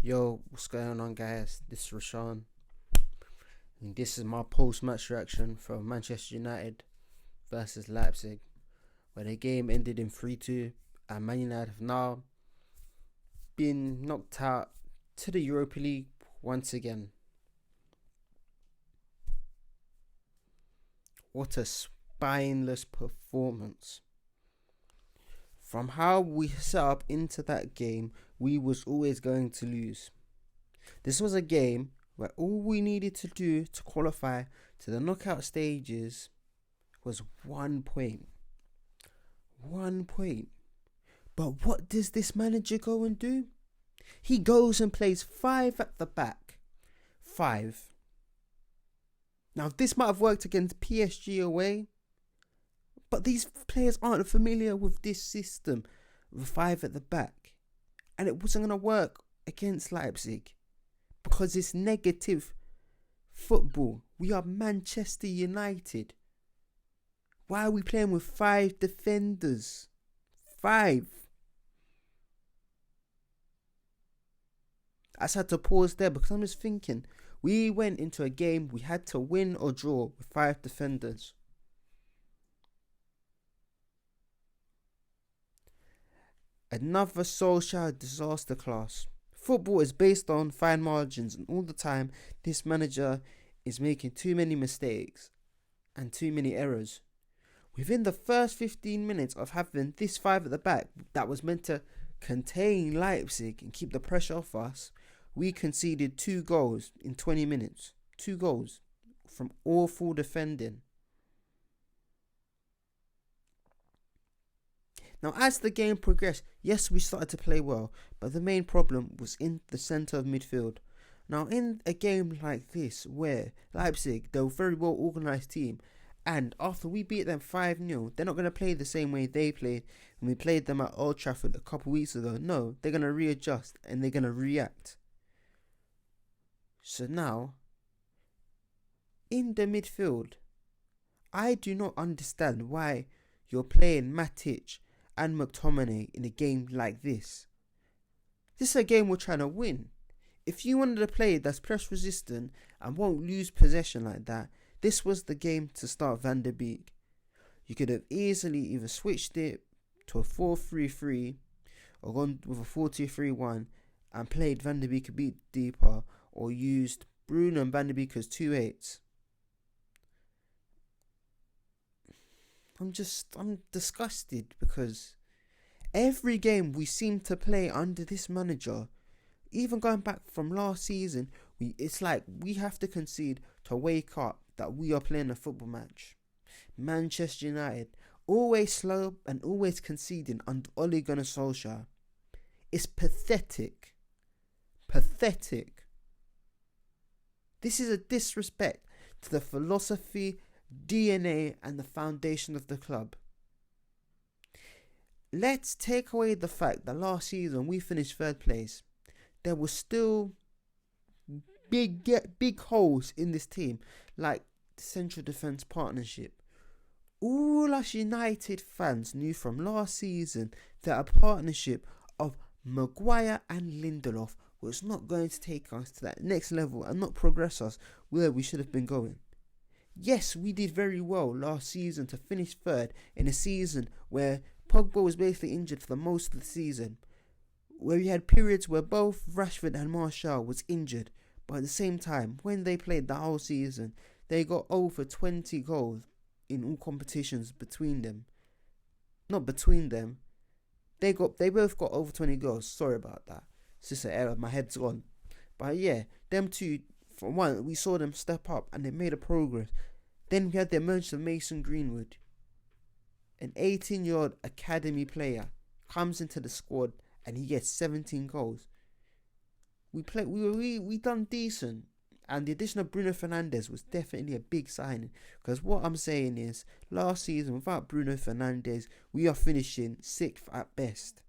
Yo, what's going on, guys? This is Rashawn, and this is my post-match reaction from Manchester United versus Leipzig, where the game ended in 3-2, and Man United have now been knocked out to the Europa League once again. What a spineless performance. From how we set up into that game, we was always going to lose. This was a game where all we needed to do to qualify to the knockout stages was 1 point. 1 point. But what does this manager go and do? He goes and plays 5 at the back. 5. Now, this might have worked against PSG away, but these players aren't familiar with this system with 5 at the back. And it wasn't going to work against Leipzig because it's negative football. We are Manchester United. Why are we playing with 5 defenders? 5. I just had to pause there because I'm just thinking, we went into a game we had to win or draw with 5 defenders. Another Solskjaer disaster class. Football is based on fine margins, and all the time this manager is making too many mistakes and too many errors. Within the first 15 minutes of having this 5 at the back that was meant to contain Leipzig and keep the pressure off us, we conceded 2 goals in 20 minutes. 2 goals from awful defending. Now, as the game progressed, yes, we started to play well, but the main problem was in the centre of midfield. Now, in a game like this, where Leipzig, they're a very well organised team, and after we beat them 5-0, they're not going to play the same way they played when we played them at Old Trafford a couple weeks ago. No, they're going to readjust and they're going to react. So now, in the midfield, I do not understand why you're playing Matic and McTominay in a game like this. This is a game we're trying to win. If you wanted a player that's press resistant and won't lose possession like that, this was the game to start Van der Beek. You could have easily either switched it to a 4-3-3 or gone with a 4-2-3-1 and played Van der Beek a bit deeper, or used Bruno and Van der Beek as 2-8s. I'm disgusted because every game we seem to play under this manager, even going back from last season, it's like we have to concede to wake up that we are playing a football match. Manchester United, always slow and always conceding under Ole Gunnar Solskjaer. It's pathetic. Pathetic. This is a disrespect to the philosophy, DNA and the foundation of the club. Let's take away the fact that last season we finished 3rd place. There were still big holes in this team, like the central defence partnership. All us United fans knew from last season that a partnership of Maguire and Lindelof was not going to take us to that next level and not progress us where we should have been going. Yes, we did very well last season to finish 3rd in a season where Pogba was basically injured for the most of the season, where we had periods where both Rashford and Martial was injured, but at the same time, when they played the whole season, they got over 20 goals in all competitions between them. Not between them. They both got over 20 goals. Sorry about that. It's just an error. My head's gone. But yeah, them two, for one, we saw them step up and they made a progress. Then we had the emergence of Mason Greenwood. An 18-year-old academy player comes into the squad and he gets 17 goals. We done decent. And the addition of Bruno Fernandes was definitely a big signing. Because what I'm saying is, last season, without Bruno Fernandes, we are finishing 6th at best.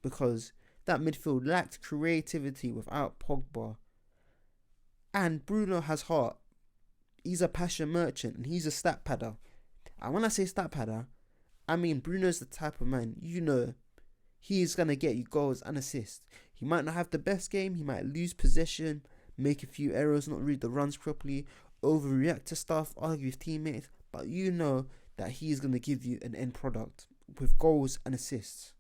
Because that midfield lacked creativity without Pogba. And Bruno has heart. He's a passion merchant and he's a stat padder. And when I say stat padder, I mean Bruno's the type of man, he's going to get you goals and assists. He might not have the best game. He might lose possession, make a few errors, not read the runs properly, overreact to stuff, argue with teammates. But you know that he's going to give you an end product with goals and assists.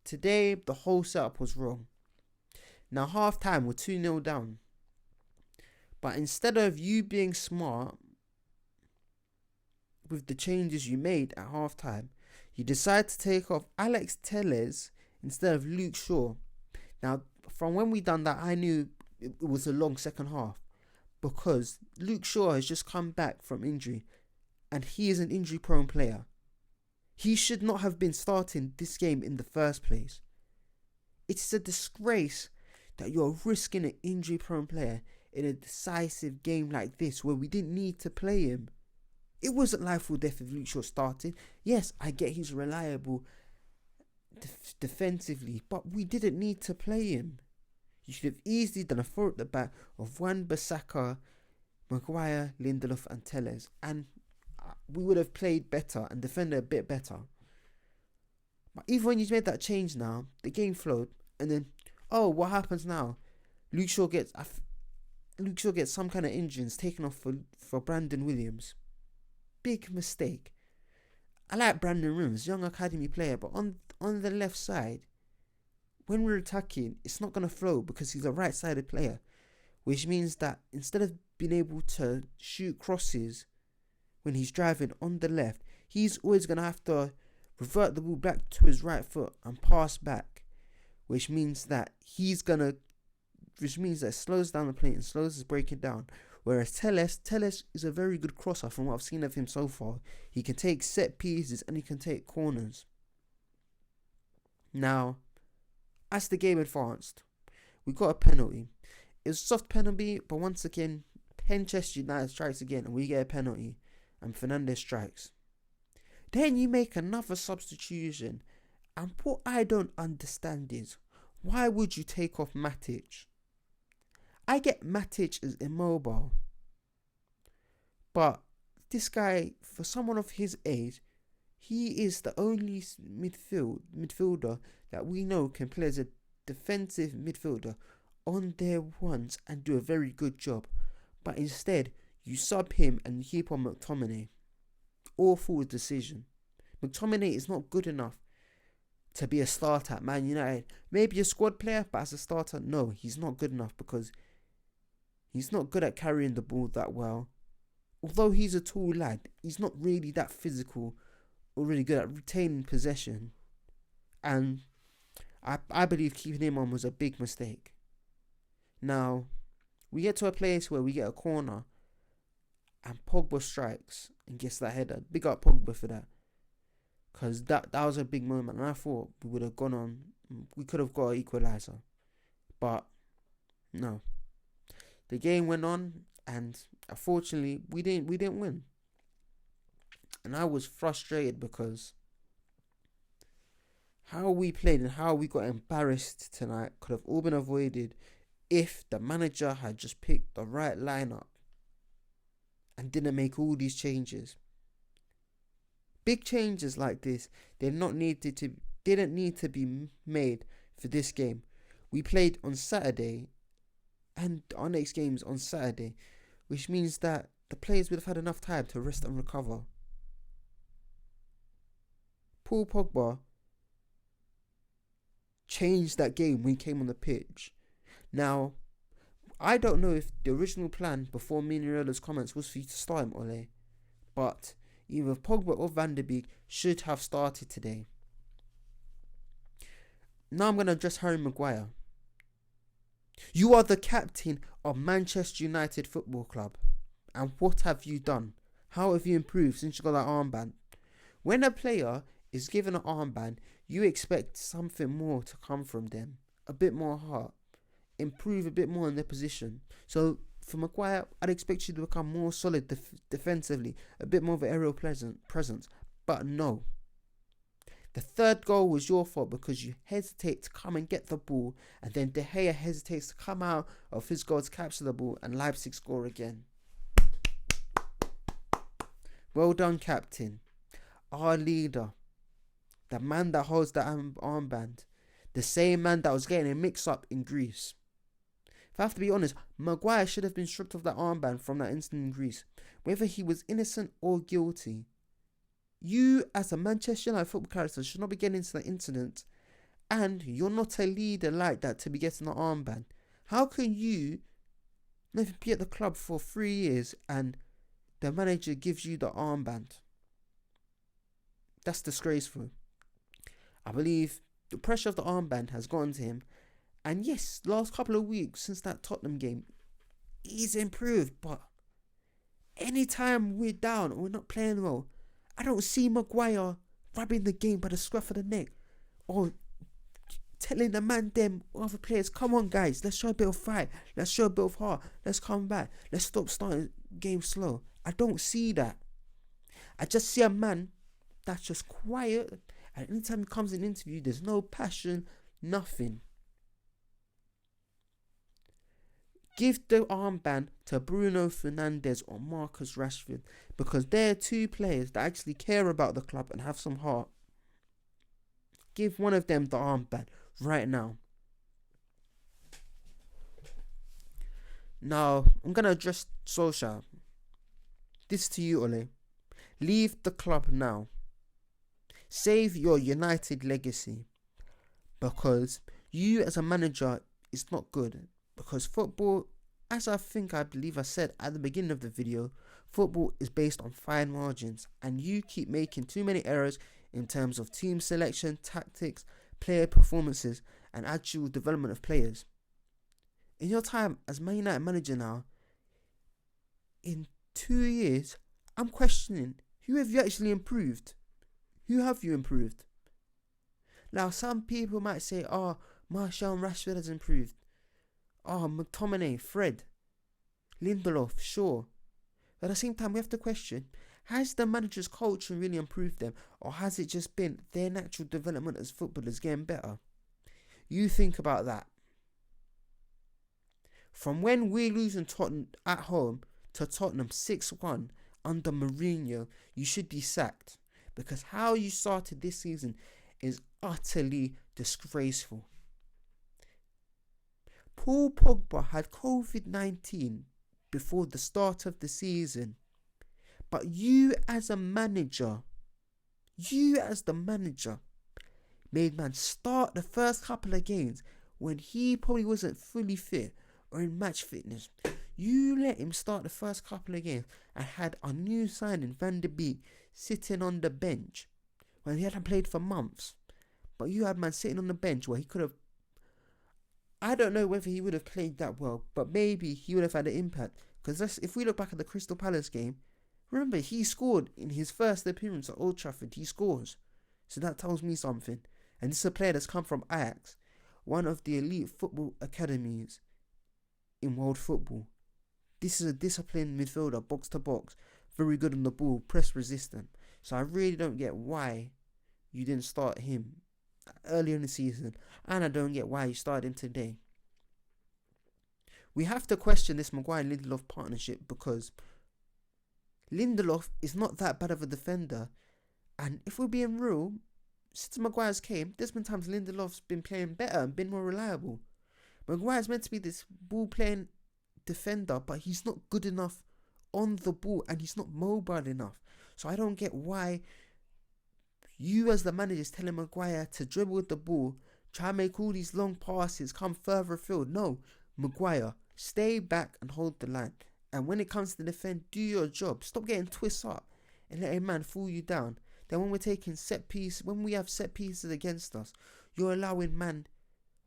Today, the whole setup was wrong. Now, half time, we're 2-0 down. But instead of you being smart with the changes you made at half time, you decide to take off Alex Telles instead of Luke Shaw. Now, from when we done that, I knew it was a long second half because Luke Shaw has just come back from injury and he is an injury-prone player. He should not have been starting this game in the first place. It's a disgrace that you're risking an injury-prone player in a decisive game like this where we didn't need to play him. It wasn't life or death if Luke Shaw started. Yes, I get he's reliable defensively, but we didn't need to play him. You should have easily done a 4 at the back of Wan-Bissaka, Maguire, Lindelof and Telles, and we would have played better and defended a bit better. But even when you made that change now, the game flowed, and then, what happens now? Luke Shaw gets some kind of injury and is taken off for Brandon Williams. Big mistake. I like Brandon Williams, young academy player, but on the left side, when we're attacking, it's not going to flow because he's a right-sided player, which means that instead of being able to shoot crosses when he's driving on the left, he's always going to have to revert the ball back to his right foot and pass back, which means that it slows down the play and slows his breaking down. Whereas Telles is a very good crosser from what I've seen of him so far. He can take set pieces and he can take corners. Now, as the game advanced, we got a penalty. It was a soft penalty, but once again, Manchester United strikes again and we get a penalty. And Fernandes strikes. Then you make another substitution. And what I don't understand is, why would you take off Matic? I get Matic is immobile. But this guy, for someone of his age, he is the only midfielder that we know can play as a defensive midfielder on their ones and do a very good job. But instead, you sub him and you keep on McTominay. Awful decision. McTominay is not good enough to be a starter at Man United. Maybe a squad player, but as a starter, no, he's not good enough because he's not good at carrying the ball that well. Although he's a tall lad, he's not really that physical or really good at retaining possession. And I believe keeping him on was a big mistake. Now, we get to a place where we get a corner and Pogba strikes and gets that header. Big up Pogba for that. Because that was a big moment. And I thought we would have gone on. We could have got an equaliser. But no. The game went on and unfortunately we didn't win. And I was frustrated because how we played and how we got embarrassed tonight could have all been avoided if the manager had just picked the right lineup and didn't make all these changes. Big changes like this didn't need to be made for this game. We played on Saturday and our next game's on Saturday, which means that the players would have had enough time to rest and recover. Paul Pogba changed that game when he came on the pitch. Now, I don't know if the original plan before Mineralla's comments was for you to start him, Ole, but either Pogba or Van der Beek should have started today. Now I'm going to address Harry Maguire. You are the captain of Manchester United Football Club. And what have you done? How have you improved since you got that armband? When a player is given an armband, you expect something more to come from them. A bit more heart. Improve a bit more in their position. So for Maguire, I'd expect you to become more solid defensively. A bit more of an aerial presence. But no. The third goal was your fault because you hesitate to come and get the ball, and then De Gea hesitates to come out of his goal to capture the ball, and Leipzig score again. Well done, captain. Our leader. The man that holds the armband. The same man that was getting a mix-up in Greece. If I have to be honest, Maguire should have been stripped of that armband from that incident in Greece. Whether he was innocent or guilty. You, as a Manchester United football character, should not be getting into that incident. And you're not a leader like that to be getting the armband. How can you not even be at the club for 3 years and the manager gives you the armband? That's disgraceful. I believe the pressure of the armband has gotten to him. And yes, last couple of weeks since that Tottenham game, he's improved. But anytime we're down or we're not playing well, I don't see Maguire grabbing the game by the scruff of the neck or telling the man, them other players, come on guys, let's show a bit of fight, let's show a bit of heart, let's come back, let's stop starting games slow. I don't see that. I just see a man that's just quiet, and anytime he comes in interview, there's no passion, nothing. Give the armband to Bruno Fernandes or Marcus Rashford, because they're two players that actually care about the club and have some heart. Give one of them the armband right now. Now, I'm going to address Solskjaer. This to you, Ole. Leave the club now. Save your United legacy. Because you as a manager is not good. Because football, as I believe I said at the beginning of the video, football is based on fine margins. And you keep making too many errors in terms of team selection, tactics, player performances, and actual development of players. In your time as Man United manager now, in 2 years, I'm questioning, who have you actually improved? Who have you improved? Now, some people might say, Martial and Rashford has improved. McTominay, Fred, Lindelof, Shaw. But at the same time, we have to question, has the manager's culture really improved them, or has it just been their natural development as footballers getting better? You think about that. From when we're losing Tottenham at home to Tottenham 6-1 under Mourinho, you should be sacked. Because how you started this season is utterly disgraceful. Paul Pogba had COVID-19 before the start of the season. But you as the manager, made man start the first couple of games when he probably wasn't fully fit or in match fitness. You let him start the first couple of games and had a new signing, Van der Beek, sitting on the bench when he hadn't played for months. But you had man sitting on the bench where he could have, I don't know whether he would have played that well, but maybe he would have had an impact. Because if we look back at the Crystal Palace game, remember, he scored in his first appearance at Old Trafford. He scores. So that tells me something. And this is a player that's come from Ajax, one of the elite football academies in world football. This is a disciplined midfielder, box to box, very good on the ball, press resistant. So I really don't get why you didn't start him earlier in the season. And I don't get why you started him today. We have to question this Maguire-Lindelof partnership because Lindelof is not that bad of a defender. And if we're being real, since Maguire's came, there's been times Lindelof's been playing better and been more reliable. Maguire's meant to be this ball-playing defender, but he's not good enough on the ball and he's not mobile enough. So I don't get why you as the manager is telling Maguire to dribble with the ball, try and make all these long passes, come further afield. No, Maguire, stay back and hold the line. And when it comes to defend, do your job. Stop getting twisted up and let a man fool you down. Then when we're taking set pieces, when we have set pieces against us, you're allowing man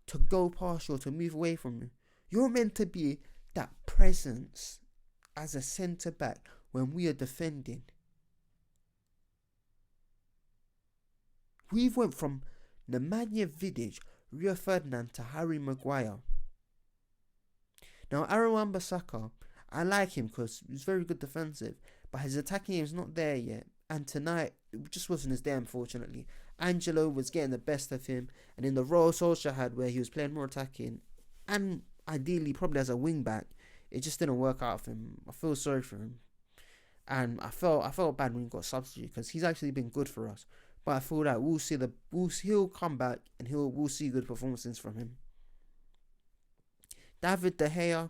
to go past you or to move away from you. You're meant to be that presence as a centre back when we are defending. We've went from Nemanja Vidic, Rio Ferdinand to Harry Maguire. Now Aaron Wan-Bissaka, I like him because he's very good defensive, but his attacking game is not there yet. And tonight, it just wasn't his day, unfortunately. Angelo was getting the best of him, and in the role Solskjaer had where he was playing more attacking, and ideally probably as a wing back, it just didn't work out for him. I feel sorry for him. And I felt bad when he got substituted because he's actually been good for us. But I feel like he'll come back and we'll see good performances from him. David De Gea,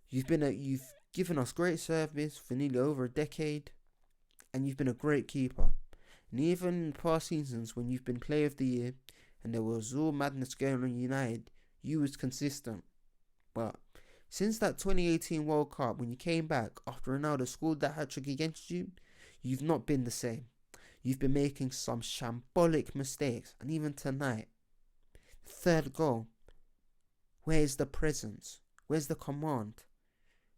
you've given us great service for nearly over a decade, and you've been a great keeper. And even in past seasons when you've been Player of the Year and there was all madness going on United, you was consistent. But since that 2018 World Cup, when you came back after Ronaldo scored that hat-trick against you, you've not been the same. You've been making some shambolic mistakes. And even tonight, third goal, where's the presence? Where's the command?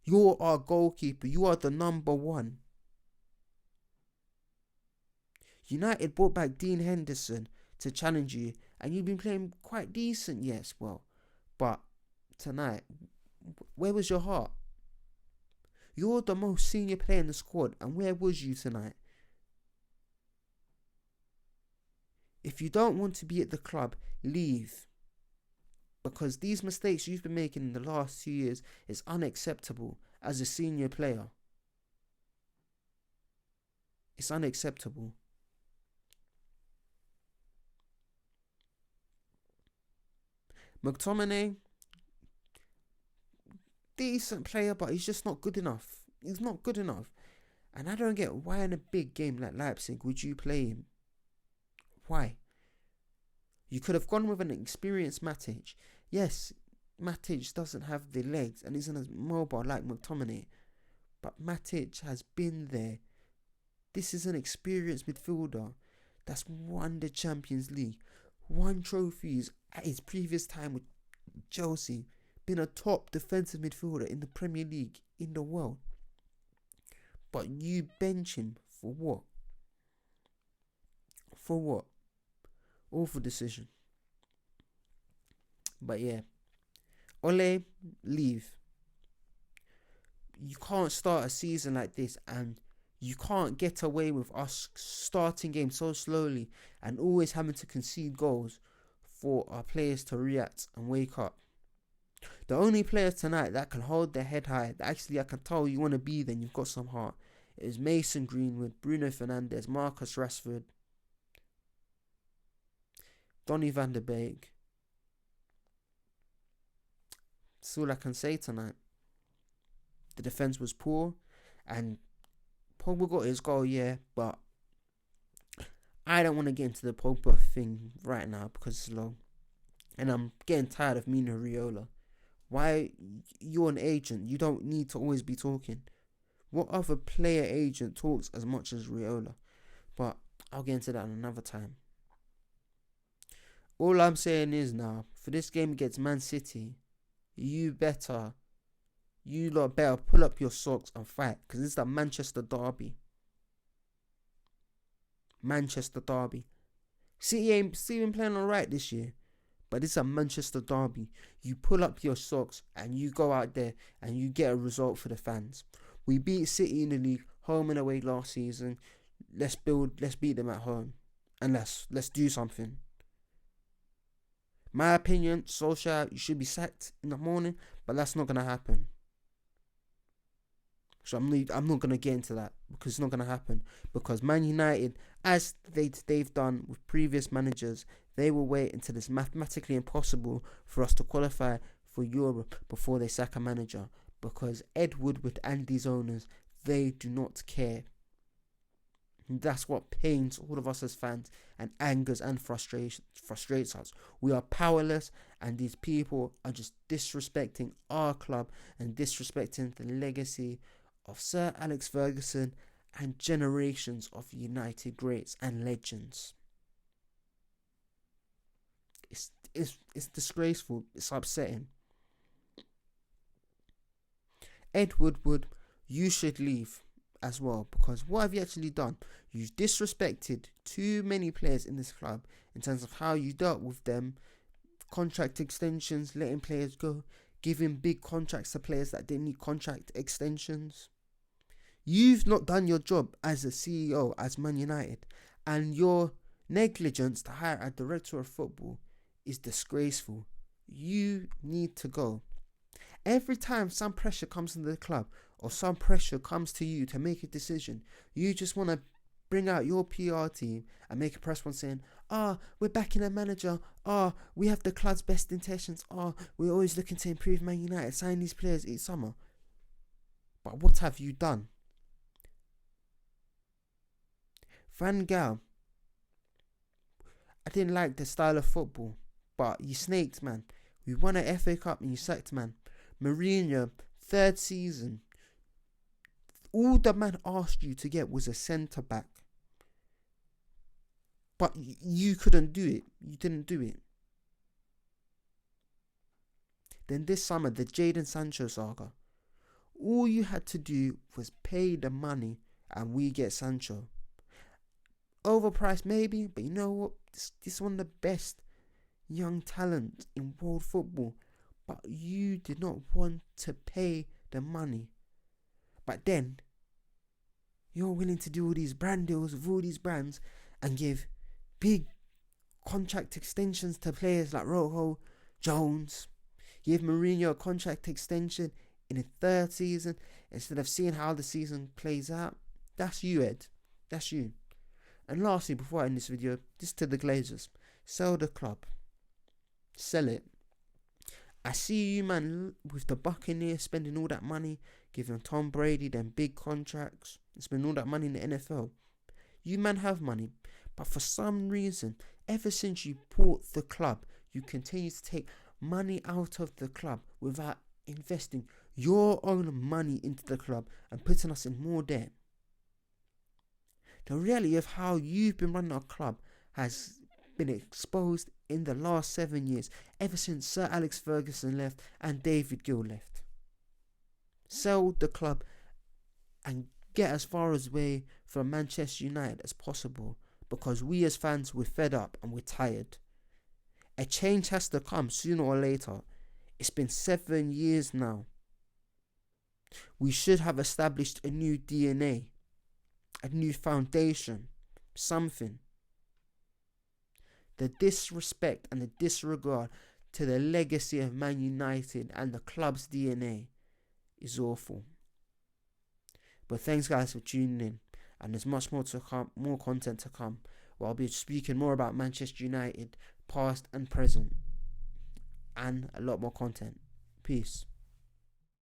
You're our goalkeeper. You are the number one. United brought back Dean Henderson to challenge you, and you've been playing quite decent, yes, well. But tonight, where was your heart? You're the most senior player in the squad, and where was you tonight? If you don't want to be at the club, leave. Because these mistakes you've been making in the last 2 years is unacceptable as a senior player. It's unacceptable. McTominay, decent player, but he's just not good enough. He's not good enough. And I don't get why in a big game like Leipzig would you play him? Why? You could have gone with an experienced Matic. Yes, Matic doesn't have the legs and isn't as mobile like McTominay. But Matic has been there. This is an experienced midfielder that's won the Champions League, won trophies at his previous time with Chelsea, been a top defensive midfielder in the Premier League in the world. But you bench him for what? For what? Awful decision. But yeah, Ole, leave. You can't start a season like this, and you can't get away with us starting games so slowly and always having to concede goals for our players to react and wake up. The only players tonight that can hold their head high, that actually I can tell you want to be there and you've got some heart, is Mason Greenwood, Bruno Fernandes, Marcus Rashford, Donny van der Beek. That's all I can say tonight. The defence was poor, and Pogba got his goal, yeah, but I don't want to get into the Pogba thing right now because it's long. And I'm getting tired of Mino Raiola. Why? You're an agent. You don't need to always be talking. What other player agent talks as much as Raiola? But I'll get into that another time. All I'm saying is now, for this game against Man City, you lot better pull up your socks and fight, because it's the Manchester derby. Manchester derby. City ain't been playing alright this year, but it's a Manchester derby. You pull up your socks and you go out there and you get a result for the fans. We beat City in the league, home and away last season. Let's beat them at home, and let's do something. My opinion, Solskjaer, you should be sacked in the morning, but that's not gonna happen. So I'm not gonna get into that because it's not gonna happen. Because Man United, as they've done with previous managers, they will wait until it's mathematically impossible for us to qualify for Europe before they sack a manager. Because Ed Woodward and these owners, they do not care. And that's what pains all of us as fans and angers and frustrates us. We are powerless, and these people are just disrespecting our club and disrespecting the legacy of Sir Alex Ferguson and generations of United greats and legends. It's disgraceful. It's upsetting. Ed Woodward, you should leave as well, because what have you actually done? You've disrespected too many players in this club in terms of how you dealt with them, contract extensions, letting players go, giving big contracts to players that didn't need contract extensions. You've not done your job as a CEO, as Man United, and your negligence to hire a director of football is disgraceful. You need to go. Every time some pressure comes into the club or some pressure comes to you to make a decision, you just want to bring out your PR team and make a press one saying, we're backing a manager. We have the club's best intentions. We're always looking to improve Man United. Sign these players each summer. But what have you done? Van Gaal, I didn't like the style of football, but you snaked, man. We won an FA Cup and you sacked, man. Mourinho, third season. All the man asked you to get was a centre back. But you couldn't do it. You didn't do it. Then this summer, the Jadon Sancho saga. All you had to do was pay the money and we get Sancho. Overpriced maybe, but you know what? This is one of the best young talent in world football. But you did not want to pay the money. But then, you're willing to do all these brand deals with all these brands and give big contract extensions to players like Rojo, Jones. Give Mourinho a contract extension in the third season instead of seeing how the season plays out. That's you, Ed. That's you. And lastly, before I end this video, this to the Glazers. Sell the club. Sell it. I see you, man, with the Buccaneers spending all that money, giving Tom Brady them big contracts, and spending all that money in the NFL. You, man, have money. But for some reason, ever since you bought the club, you continue to take money out of the club without investing your own money into the club and putting us in more debt. The reality of how you've been running our club has been exposed in the last 7 years, ever since Sir Alex Ferguson left and David Gill left. Sell the club and get as far away from Manchester United as possible, because we as fans, we're fed up and we're tired. A change has to come sooner or later. It's been 7 years now. We should have established a new DNA, a new foundation, something. The disrespect and the disregard to the legacy of Man United and the club's DNA is awful. But thanks, guys, for tuning in, and there's much more to come, more content to come, where I'll be speaking more about Manchester United, past and present, and a lot more content. Peace.